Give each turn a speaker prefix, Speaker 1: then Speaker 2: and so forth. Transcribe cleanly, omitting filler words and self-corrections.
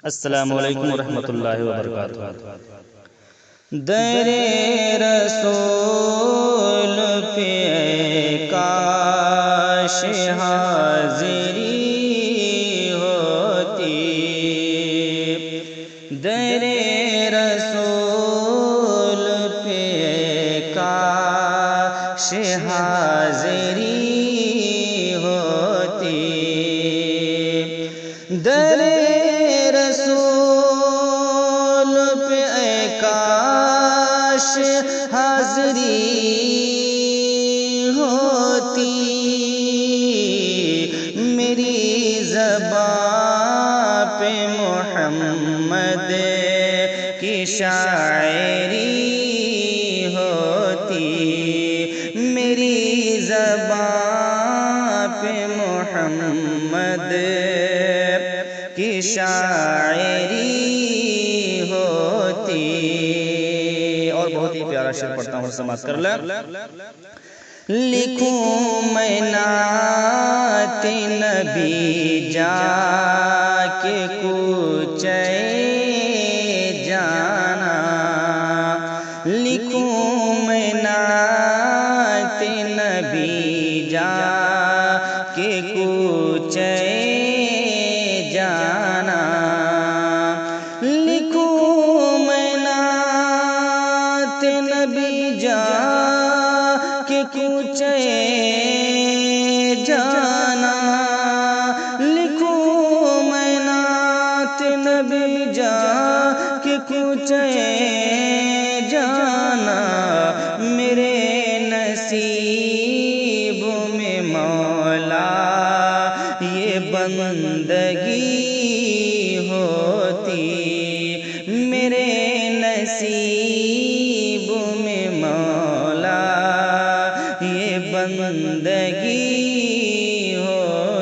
Speaker 1: السلام علیکم ورحمۃ اللہ وبرکاتہ۔ در رسول پہ کاش حاضری ہوتی، در رسول پہ کاش حاضری ہوتی، در رسول پہ کاش حاضری ہوتی، میری زبان پہ محمد کی شاعری ہوتی، میری زبان پہ محمد کی شاعری ہوتی۔ اور بہت ہی پیارا شعر پڑھتا ہوں، سماعت کر لیں۔ لکھوں میں نعت نبی جا کے کوچے جانا، لکھوں میں نعت نبی جا کے کوچے جانا، لکھوں میں نعت نبی جا کے کوچے جانا، لکھوں میں نعت نبی جا کے کوچے جانا، میرے نصیب میں مولا یہ بندگی ہوتی، میرے نصیب میں مولا یہ بندگی ہوتی۔